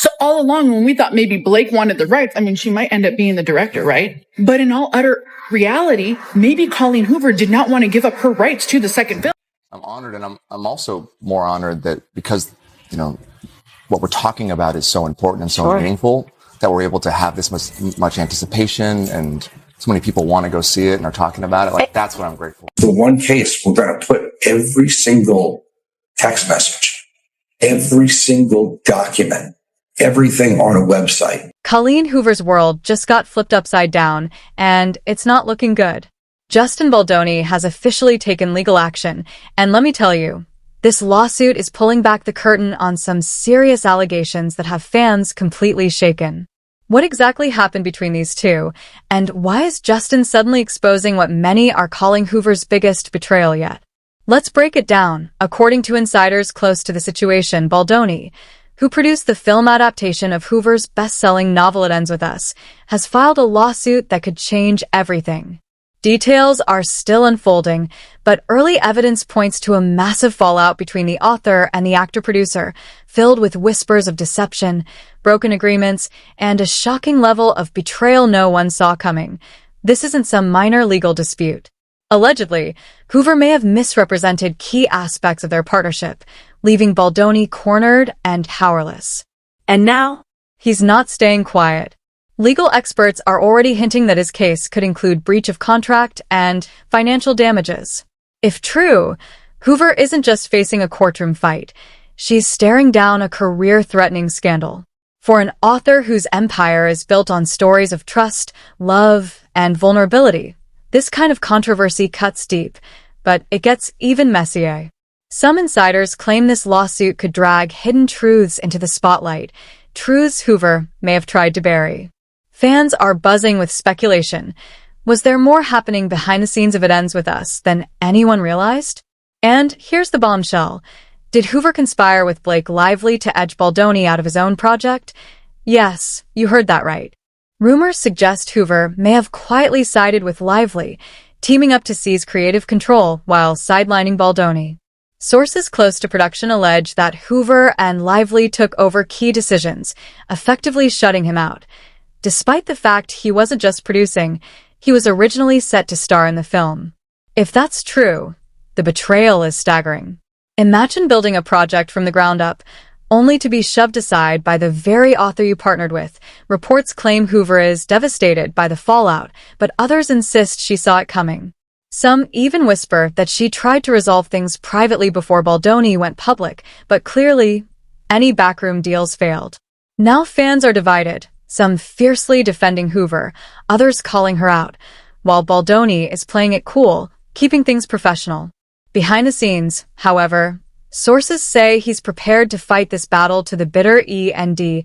So all along, when we thought maybe Blake wanted the rights, I mean, she might end up being the director, right? But in all utter reality, maybe Colleen Hoover did not want to give up her rights to the second film. I'm honored, and I'm also more honored that because, what we're talking about is so important and so meaningful that we're able to have this much anticipation, and so many people want to go see it and are talking about it. Like, that's what I'm grateful for. The one case, we're going to put every single text message, every single document, everything on a website. Colleen Hoover's world just got flipped upside down, and it's not looking good. Justin Baldoni has officially taken legal action, and let me tell you, this lawsuit is pulling back the curtain on some serious allegations that have fans completely shaken. What exactly happened between these two, and why is Justin suddenly exposing what many are calling Hoover's biggest betrayal yet? Let's break it down. According to insiders close to the situation, Baldoni, who produced the film adaptation of Hoover's best-selling novel It Ends With Us, has filed a lawsuit that could change everything. Details are still unfolding, but early evidence points to a massive fallout between the author and the actor-producer, filled with whispers of deception, broken agreements, and a shocking level of betrayal no one saw coming. This isn't some minor legal dispute. Allegedly, Hoover may have misrepresented key aspects of their partnership, leaving Baldoni cornered and powerless. And now, he's not staying quiet. Legal experts are already hinting that his case could include breach of contract and financial damages. If true, Hoover isn't just facing a courtroom fight. She's staring down a career-threatening scandal. For an author whose empire is built on stories of trust, love, and vulnerability, this kind of controversy cuts deep, but it gets even messier. Some insiders claim this lawsuit could drag hidden truths into the spotlight, truths Hoover may have tried to bury. Fans are buzzing with speculation. Was there more happening behind the scenes of It Ends With Us than anyone realized? And here's the bombshell. Did Hoover conspire with Blake Lively to edge Baldoni out of his own project? Yes, you heard that right. Rumors suggest Hoover may have quietly sided with Lively, teaming up to seize creative control while sidelining Baldoni. Sources close to production allege that Hoover and Lively took over key decisions, effectively shutting him out. Despite the fact he wasn't just producing, he was originally set to star in the film. If that's true, the betrayal is staggering. Imagine building a project from the ground up, only to be shoved aside by the very author you partnered with. Reports claim Hoover is devastated by the fallout, but others insist she saw it coming. Some even whisper that she tried to resolve things privately before Baldoni went public, but clearly, any backroom deals failed. Now fans are divided. Some fiercely defending Hoover, others calling her out, while Baldoni is playing it cool, keeping things professional. Behind the scenes, however, sources say he's prepared to fight this battle to the bitter end.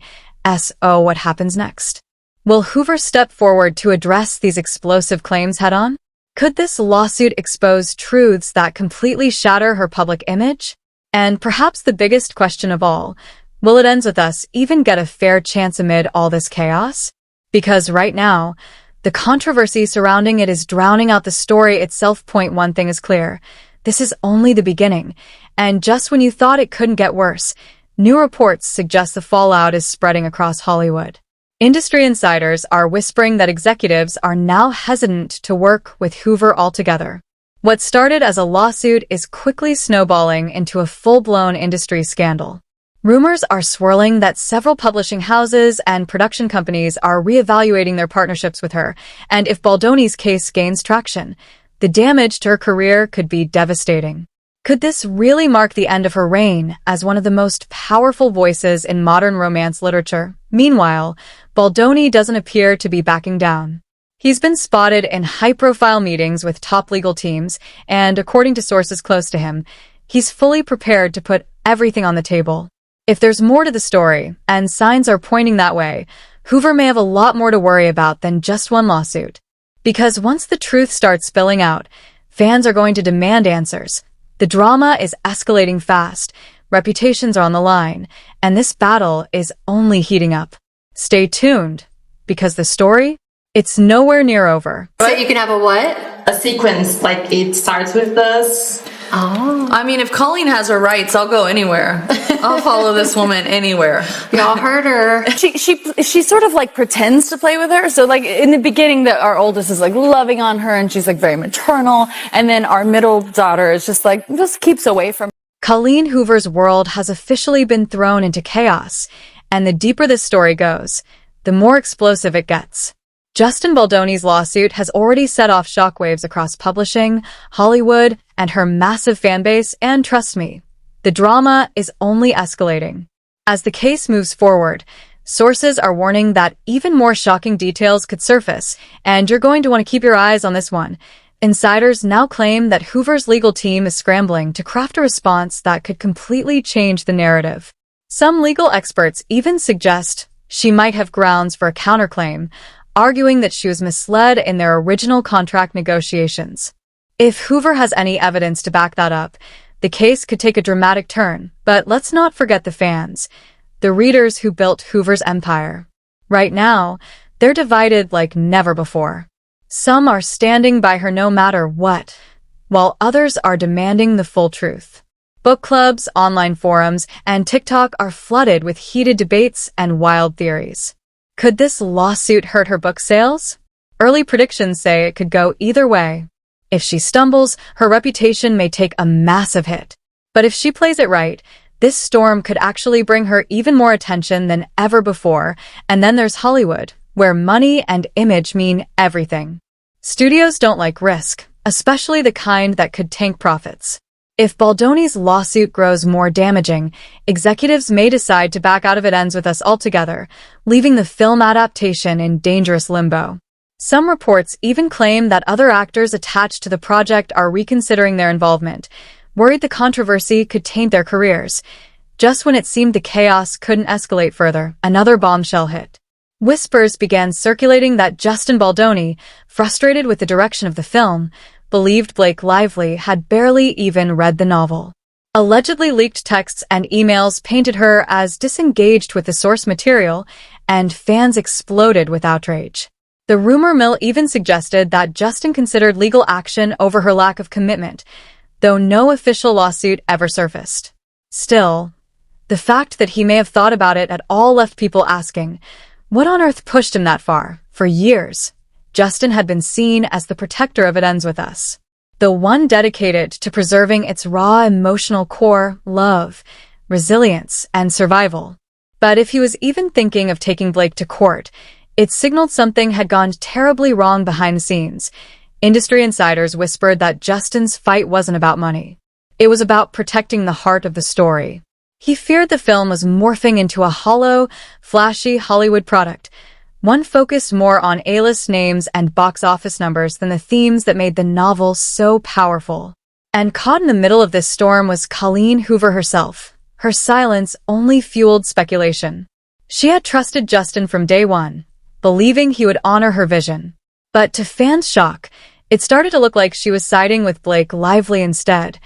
So what happens next? Will Hoover step forward to address these explosive claims head-on? Could this lawsuit expose truths that completely shatter her public image? And perhaps the biggest question of all, will It Ends With Us even get a fair chance amid all this chaos? Because right now, the controversy surrounding it is drowning out the story itself. One thing is clear. This is only the beginning. And just when you thought it couldn't get worse, new reports suggest the fallout is spreading across Hollywood. Industry insiders are whispering that executives are now hesitant to work with Hoover altogether. What started as a lawsuit is quickly snowballing into a full-blown industry scandal. Rumors are swirling that several publishing houses and production companies are reevaluating their partnerships with her, and if Baldoni's case gains traction, the damage to her career could be devastating. Could this really mark the end of her reign as one of the most powerful voices in modern romance literature? Meanwhile, Baldoni doesn't appear to be backing down. He's been spotted in high-profile meetings with top legal teams, and according to sources close to him, he's fully prepared to put everything on the table. If there's more to the story, and signs are pointing that way, Hoover may have a lot more to worry about than just one lawsuit. Because once the truth starts spilling out, fans are going to demand answers. The drama is escalating fast, reputations are on the line, and this battle is only heating up. Stay tuned, because the story, it's nowhere near over. So you can have a what? A sequence, like it starts with this. Oh. I mean, if Colleen has her rights, I'll go anywhere. I'll follow this woman anywhere. Y'all heard her. She sort of like pretends to play with her. So like in the beginning, our oldest is like loving on her and she's like very maternal. And then our middle daughter is just like, just keeps away from her. Colleen Hoover's world has officially been thrown into chaos. And the deeper this story goes, the more explosive it gets. Justin Baldoni's lawsuit has already set off shockwaves across publishing, Hollywood, and her massive fan base, and trust me, the drama is only escalating. As the case moves forward, sources are warning that even more shocking details could surface, and you're going to want to keep your eyes on this one. Insiders now claim that Hoover's legal team is scrambling to craft a response that could completely change the narrative. Some legal experts even suggest she might have grounds for a counterclaim, arguing that she was misled in their original contract negotiations. If Hoover has any evidence to back that up, the case could take a dramatic turn, but let's not forget the fans, the readers who built Hoover's empire. Right now, they're divided like never before. Some are standing by her no matter what, while others are demanding the full truth. Book clubs, online forums, and TikTok are flooded with heated debates and wild theories. Could this lawsuit hurt her book sales? Early predictions say it could go either way. If she stumbles, her reputation may take a massive hit. But if she plays it right, this storm could actually bring her even more attention than ever before. And then there's Hollywood, where money and image mean everything. Studios don't like risk, especially the kind that could tank profits. If Baldoni's lawsuit grows more damaging, executives may decide to back out of It Ends With Us altogether, leaving the film adaptation in dangerous limbo. Some reports even claim that other actors attached to the project are reconsidering their involvement, worried the controversy could taint their careers. Just when it seemed the chaos couldn't escalate further, another bombshell hit. Whispers began circulating that Justin Baldoni, frustrated with the direction of the film, believed Blake Lively had barely even read the novel. Allegedly leaked texts and emails painted her as disengaged with the source material, and fans exploded with outrage. The rumor mill even suggested that Justin considered legal action over her lack of commitment, though no official lawsuit ever surfaced. Still, the fact that he may have thought about it at all left people asking, what on earth pushed him that far? For years, Justin had been seen as the protector of It Ends With Us, the one dedicated to preserving its raw emotional core, love, resilience, and survival. But if he was even thinking of taking Blake to court, it signaled something had gone terribly wrong behind the scenes. Industry insiders whispered that Justin's fight wasn't about money. It was about protecting the heart of the story. He feared the film was morphing into a hollow, flashy Hollywood product, one focused more on A-list names and box office numbers than the themes that made the novel so powerful. And caught in the middle of this storm was Colleen Hoover herself. Her silence only fueled speculation. She had trusted Justin from day one, believing he would honor her vision. But to fans' shock, it started to look like she was siding with Blake Lively instead,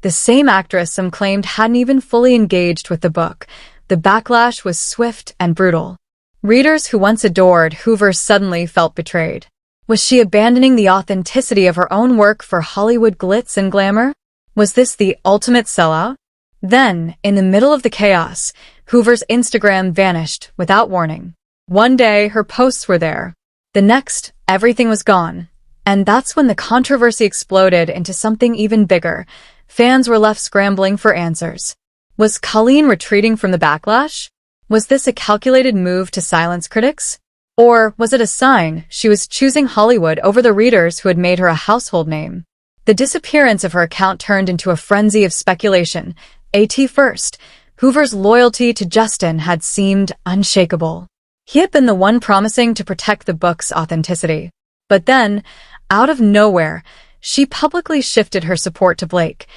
the same actress some claimed hadn't even fully engaged with the book. The backlash was swift and brutal. Readers who once adored Hoover suddenly felt betrayed. Was she abandoning the authenticity of her own work for Hollywood glitz and glamour? Was this the ultimate sellout? Then, in the middle of the chaos, Hoover's Instagram vanished without warning. One day, her posts were there. The next, everything was gone. And that's when the controversy exploded into something even bigger. Fans were left scrambling for answers. Was Colleen retreating from the backlash? Was this a calculated move to silence critics? Or was it a sign she was choosing Hollywood over the readers who had made her a household name? The disappearance of her account turned into a frenzy of speculation. At first, Hoover's loyalty to Justin had seemed unshakable. He had been the one promising to protect the book's authenticity. But then, out of nowhere, she publicly shifted her support to Blake,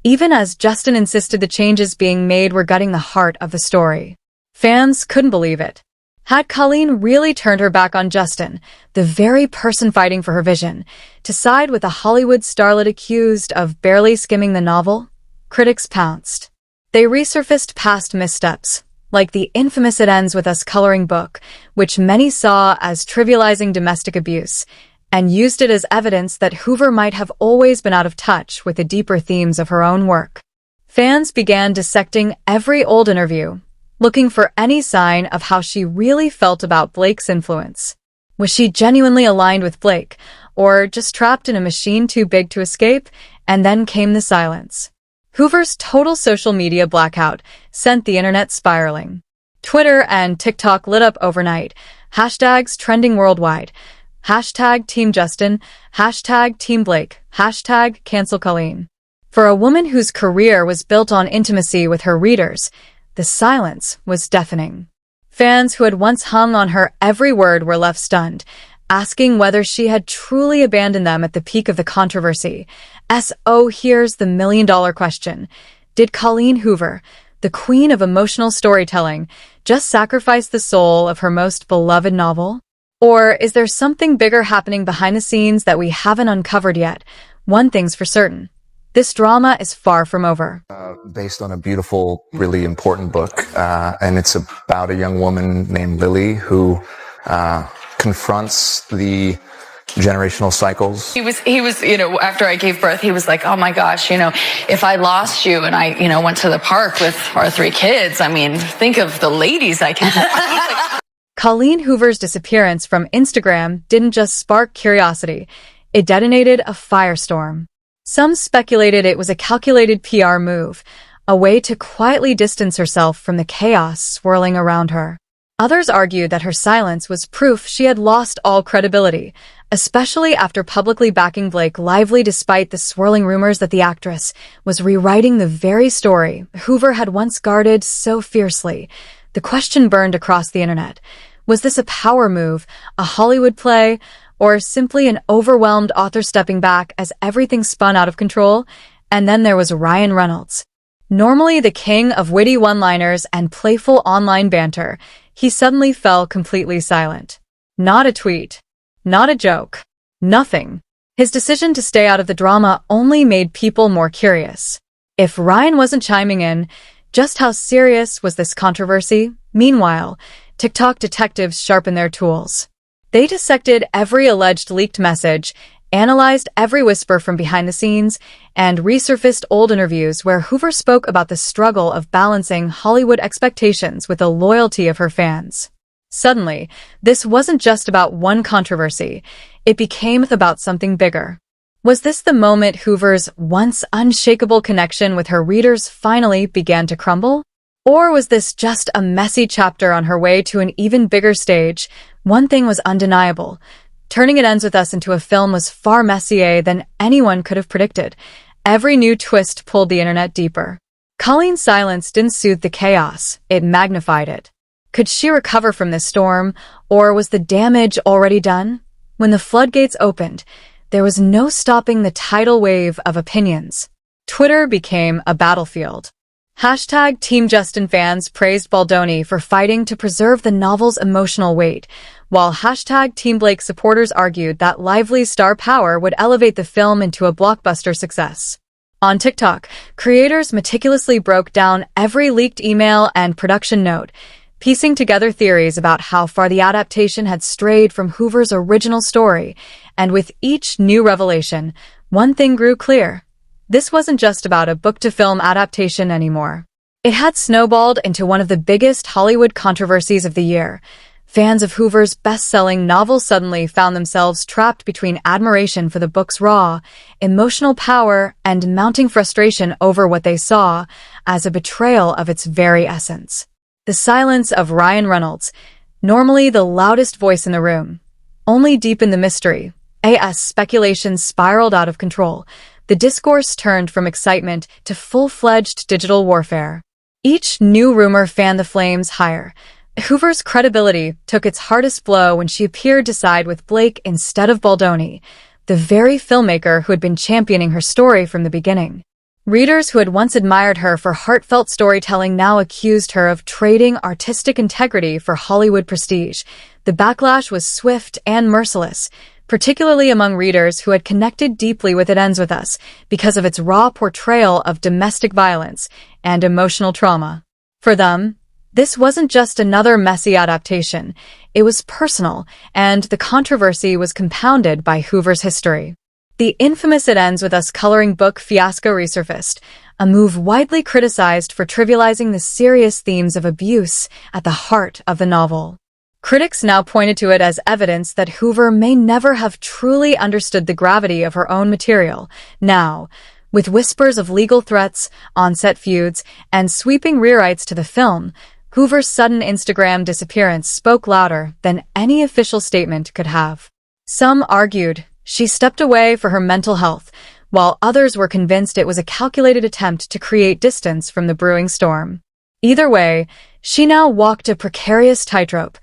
even as Justin insisted the changes being made were gutting the heart of the story. Fans couldn't believe it. Had Colleen really turned her back on Justin, the very person fighting for her vision, to side with a Hollywood starlet accused of barely skimming the novel? Critics pounced. They resurfaced past missteps, like the infamous It Ends With Us coloring book, which many saw as trivializing domestic abuse, and used it as evidence that Hoover might have always been out of touch with the deeper themes of her own work. Fans began dissecting every old interview, looking for any sign of how she really felt about Blake's influence. Was she genuinely aligned with Blake, or just trapped in a machine too big to escape? And then came the silence. Hoover's total social media blackout sent the internet spiraling. Twitter and TikTok lit up overnight, hashtags trending worldwide. Hashtag Team Justin, hashtag Team Blake, hashtag Cancel Colleen. For a woman whose career was built on intimacy with her readers, the silence was deafening. Fans who had once hung on her every word were left stunned, asking whether she had truly abandoned them at the peak of the controversy. Here's the million-dollar question. Did Colleen Hoover, the queen of emotional storytelling, just sacrifice the soul of her most beloved novel? Or is there something bigger happening behind the scenes that we haven't uncovered yet? One thing's for certain. This drama is far from over. Based on a beautiful, really important book, and it's about a young woman named Lily who confronts the generational cycles. He was, after I gave birth, he was like, oh my gosh, if I lost you and I, went to the park with our 3 kids, think of the ladies I can. Colleen Hoover's disappearance from Instagram didn't just spark curiosity. It detonated a firestorm. Some speculated it was a calculated PR move, a way to quietly distance herself from the chaos swirling around her. Others argued that her silence was proof she had lost all credibility, especially after publicly backing Blake lively despite the swirling rumors that the actress was rewriting the very story Hoover had once guarded so fiercely. The question burned across the internet. Was this a power move, a Hollywood play, or simply an overwhelmed author stepping back as everything spun out of control? And then there was Ryan Reynolds. Normally the king of witty one-liners and playful online banter, he suddenly fell completely silent. Not a tweet. Not a joke. Nothing. His decision to stay out of the drama only made people more curious. If Ryan wasn't chiming in, just how serious was this controversy? Meanwhile, TikTok detectives sharpened their tools. They dissected every alleged leaked message, analyzed every whisper from behind the scenes, and resurfaced old interviews where Hoover spoke about the struggle of balancing Hollywood expectations with the loyalty of her fans. Suddenly, this wasn't just about one controversy. It became about something bigger. Was this the moment Hoover's once unshakable connection with her readers finally began to crumble? Or was this just a messy chapter on her way to an even bigger stage? One thing was undeniable. Turning It Ends With Us into a film was far messier than anyone could have predicted. Every new twist pulled the internet deeper. Colleen's silence didn't soothe the chaos, it magnified it. Could she recover from this storm, or was the damage already done? When the floodgates opened, there was no stopping the tidal wave of opinions. Twitter became a battlefield. Hashtag Team Justin fans praised Baldoni for fighting to preserve the novel's emotional weight, while hashtag Team Blake supporters argued that Lively's star power would elevate the film into a blockbuster success. On TikTok, creators meticulously broke down every leaked email and production note, piecing together theories about how far the adaptation had strayed from Hoover's original story. And with each new revelation, one thing grew clear. This wasn't just about a book-to-film adaptation anymore. It had snowballed into one of the biggest Hollywood controversies of the year. Fans of Hoover's best-selling novel suddenly found themselves trapped between admiration for the book's raw, emotional power and mounting frustration over what they saw as a betrayal of its very essence. The silence of Ryan Reynolds, normally the loudest voice in the room, only deepened the mystery. As speculation spiraled out of control, the discourse turned from excitement to full-fledged digital warfare. Each new rumor fanned the flames higher. Hoover's credibility took its hardest blow when she appeared to side with Blake instead of Baldoni, the very filmmaker who had been championing her story from the beginning. Readers who had once admired her for heartfelt storytelling now accused her of trading artistic integrity for Hollywood prestige. The backlash was swift and merciless, particularly among readers who had connected deeply with It Ends With Us because of its raw portrayal of domestic violence and emotional trauma. For them, this wasn't just another messy adaptation. It was personal, and the controversy was compounded by Hoover's history. The infamous It Ends With Us coloring book fiasco resurfaced, a move widely criticized for trivializing the serious themes of abuse at the heart of the novel. Critics now pointed to it as evidence that Hoover may never have truly understood the gravity of her own material. Now, with whispers of legal threats, on-set feuds, and sweeping rewrites to the film, Hoover's sudden Instagram disappearance spoke louder than any official statement could have. Some argued she stepped away for her mental health, while others were convinced it was a calculated attempt to create distance from the brewing storm. Either way, she now walked a precarious tightrope,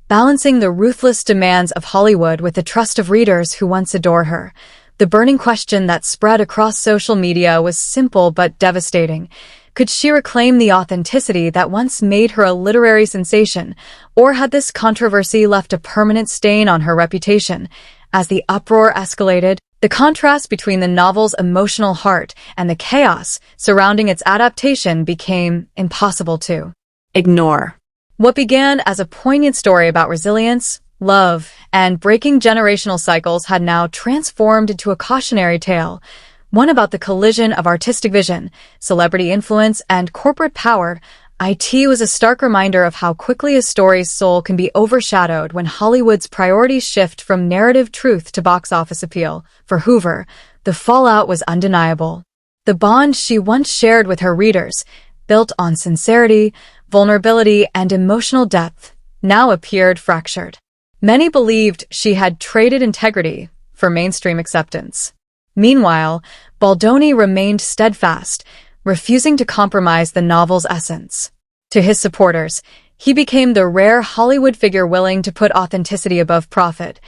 balancing the ruthless demands of Hollywood with the trust of readers who once adored her. The burning question that spread across social media was simple but devastating. Could she reclaim the authenticity that once made her a literary sensation, or had this controversy left a permanent stain on her reputation? As the uproar escalated, the contrast between the novel's emotional heart and the chaos surrounding its adaptation became impossible to ignore. What began as a poignant story about resilience, love, and breaking generational cycles had now transformed into a cautionary tale, one about the collision of artistic vision, celebrity influence, and corporate power. It was a stark reminder of how quickly a story's soul can be overshadowed when Hollywood's priorities shift from narrative truth to box office appeal. For Hoover, the fallout was undeniable. The bond she once shared with her readers, built on sincerity, vulnerability, and emotional depth, now appeared fractured. Many believed she had traded integrity for mainstream acceptance. Meanwhile, Baldoni remained steadfast, refusing to compromise the novel's essence. To his supporters, he became the rare Hollywood figure willing to put authenticity above profit.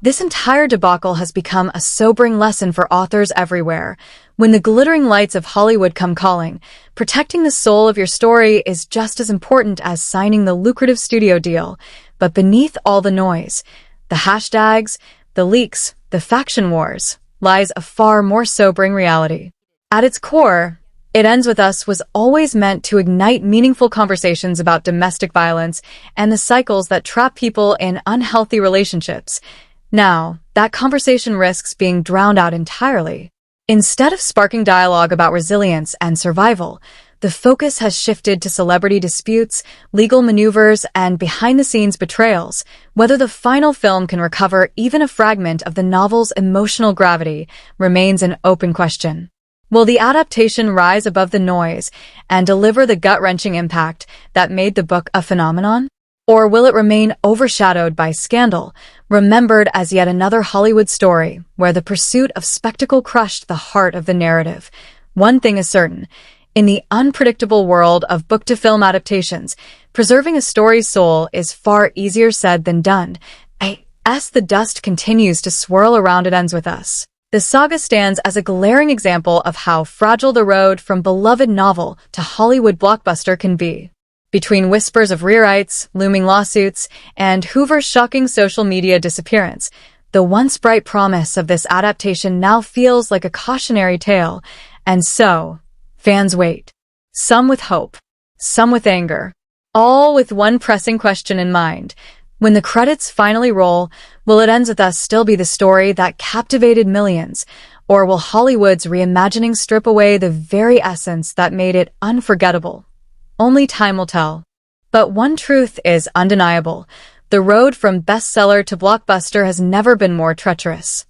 This entire debacle has become a sobering lesson for authors everywhere. When the glittering lights of Hollywood come calling, protecting the soul of your story is just as important as signing the lucrative studio deal. But beneath all the noise, the hashtags, the leaks, the faction wars, lies a far more sobering reality. At its core, It Ends With Us was always meant to ignite meaningful conversations about domestic violence and the cycles that trap people in unhealthy relationships. Now, that conversation risks being drowned out entirely. Instead of sparking dialogue about resilience and survival, the focus has shifted to celebrity disputes, legal maneuvers, and behind-the-scenes betrayals. Whether the final film can recover even a fragment of the novel's emotional gravity remains an open question. Will the adaptation rise above the noise and deliver the gut-wrenching impact that made the book a phenomenon? Or will it remain overshadowed by scandal, remembered as yet another Hollywood story where the pursuit of spectacle crushed the heart of the narrative? One thing is certain. In the unpredictable world of book-to-film adaptations, preserving a story's soul is far easier said than done. As the dust continues to swirl around It Ends With Us, the saga stands as a glaring example of how fragile the road from beloved novel to Hollywood blockbuster can be. Between whispers of rewrites, looming lawsuits, and Hoover's shocking social media disappearance, the once bright promise of this adaptation now feels like a cautionary tale. And so, fans wait. Some with hope, some with anger, all with one pressing question in mind. When the credits finally roll, will It Ends With Us still be the story that captivated millions? Or will Hollywood's reimagining strip away the very essence that made it unforgettable? Only time will tell. But one truth is undeniable. The road from bestseller to blockbuster has never been more treacherous.